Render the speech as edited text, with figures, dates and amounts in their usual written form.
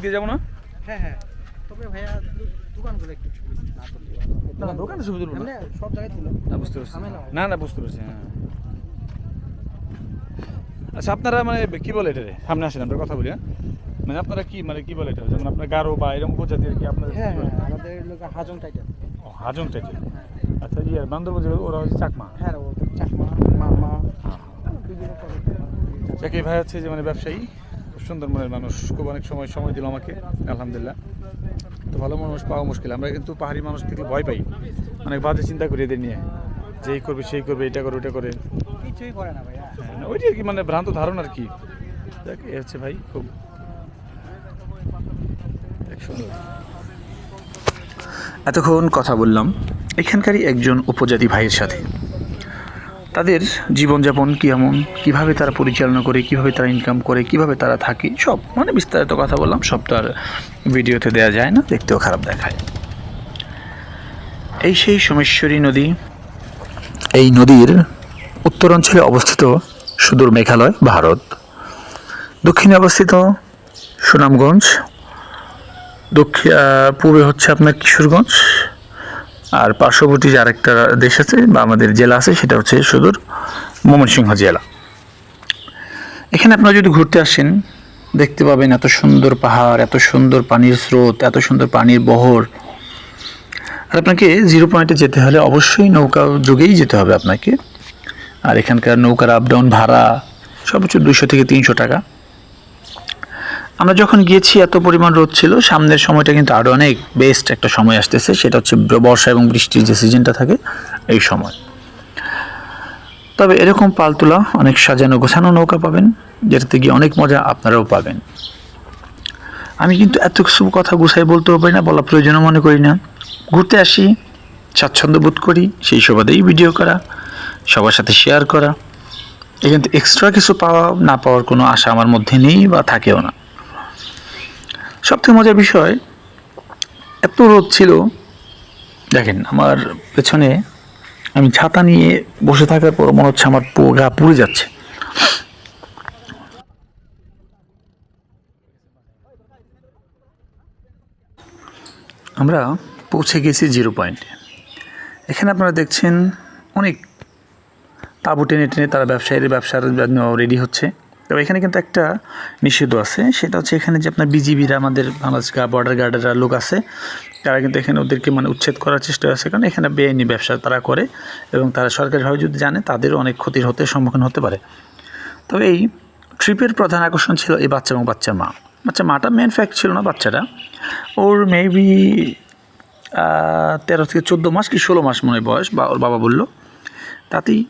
দিয়ে যাবো না? হ্যাঁ হ্যাঁ, তবে ভাইয়া দোকানগুলো একটু ছবি না তুললে ভালো। না দোকানে ছবি তুলবো না। মানে সব জায়গায় তুলো না বুঝতে পারছি। ঝামেলা হয়। না না বুঝতে পারছি। হ্যাঁ আচ্ছা, আপনারা মানে কি বলে এটা রে? সামনে আসেন, আমরা কথা বলি। হ্যাঁ মানে আপনারা কি মানে কি বলে এটা, যেমন আপনার গারো বা এরকম উপজাতির কি আপনাদের হ্যাঁ কি বলে? হ্যাঁ, আমাদের লোক হাজং টাইটেল। ও, হাজং টাইটেল। আচ্ছা ইয়ে বান্দরবান যেগুলো ওরা হচ্ছে চাকমা। হ্যাঁ ও চাকমা মামা বিভিন্ন যাকে ভাই হচ্ছে যে মানে ব্যবসায়ী, খুব সুন্দর মনের মানুষ, খুব অনেক সময় দিল আমাকে, আলহামদুলিল্লাহ। তো ভালো মানুষ পাওয়া মুশকিল। আমরা কিন্তু পাহাড়ি মানুষ থেকে ভয় পাই, অনেক বাজে চিন্তা করি এদের নিয়ে, যে এই করবে সেই করবে, এটা করে ওটা করে। কিছুই করে না ভাইয়া। হ্যাঁ, ওইটা আর কি মানে ভ্রান্ত ধারণা আর কি। দেখ এ হচ্ছে ভাই খুব সুন্দর। এতক্ষণ কথা বললাম এখানকারই একজন উপজাতি ভাইয়ের সাথে। তাদের জীবনযাপন কেমন, কীভাবে তারা পরিচালনা করে, কীভাবে তারা ইনকাম করে, কীভাবে তারা থাকে, সব মানে বিস্তারিত কথা বললাম। সব তো আর ভিডিওতে দেওয়া যায় না, দেখতেও খারাপ দেখায়। এই সেই সোমেশ্বরী নদী। এই নদীর উত্তরাঞ্চলে অবস্থিত সুদূর মেঘালয়, ভারত। দক্ষিণে অবস্থিত সুনামগঞ্জ, পূর্বে হচ্ছে আপনার কিশোরগঞ্জ, আর পার্শ্ববর্তী যে আরেকটা দেশ আছে বা আমাদের জেলা আছে সেটা হচ্ছে সুদূর ময়মনসিংহ জেলা। এখানে আপনারা যদি ঘুরতে আসেন দেখতে পাবেন এত সুন্দর পাহাড়, এত সুন্দর পানির স্রোত, এত সুন্দর পানির বহর। আর আপনাকে জিরো পয়েন্টে যেতে হলে অবশ্যই নৌকা যোগেই যেতে হবে আপনাকে। আর এখানকার নৌকার আপ ডাউন ভাড়া সর্বোচ্চ 200 থেকে 300 টাকা। আমরা যখন গিয়েছি এত পরিমাণ রোদ ছিল, সামনের সময়টা কিন্তু আরও অনেক বেস্ট একটা সময় আসতেছে, সেটা হচ্ছে বর্ষা এবং বৃষ্টির যে সিজনটা থাকে এই সময়। তবে এরকম পালতোলা অনেক সাজানো গোছানো নৌকা পাবেন, যেটাতে গিয়ে অনেক মজা আপনারাও পাবেন। আমি কিন্তু এত কিছু কথা গুছাই বলতেও পারি না, বলা প্রয়োজনও মনে করি না। ঘুরতে আসি, স্বাচ্ছন্দ্য বোধ করি, সেই সুবাদেই ভিডিও করা, সবার সাথে শেয়ার করা। এখান থেকে এক্সট্রা কিছু পাওয়া না পাওয়ার কোনো আশা আমার মধ্যে নেই বা থাকেও না। সবথেকে মজার বিষয়, এত রোদ ছিল, দেখেন আমার পেছনে আমি ছাতা নিয়ে বসে থাকার পর মনে হচ্ছে আমার গা পুড়ে যাচ্ছে। আমরা পৌঁছে গেছি জিরো পয়েন্টে। এখানে আপনারা দেখছেন অনেক তাঁবু টেনে টেনে তারা ব্যবসার জন্য রেডি হচ্ছে। তবে এখানে কিন্তু একটা নিষেধ আছে, সেটা হচ্ছে এখানে যে আপনার বিজিবিরা, আমাদের বাংলাদেশ বর্ডার গার্ডের লোক আছে, তারা কিন্তু এখানে ওদেরকে মানে উচ্ছেদ করার চেষ্টা আছে, কারণ এখানে বেআইনি ব্যবসা তারা করে এবং তারা সরকারিভাবে যদি জানে তাদেরও অনেক ক্ষতির সম্মুখীন হতে পারে। তবে এই ট্রিপের প্রধান আকর্ষণ ছিল এই বাচ্চা এবং বাচ্চার মা। মাটা মেন ফ্যাক্ট ছিল না, বাচ্চাটা ওর মেবি 13 থেকে 14 মাস কি 16 মাস মনে বয়স, বা ওর বাবা বললো। তাতেই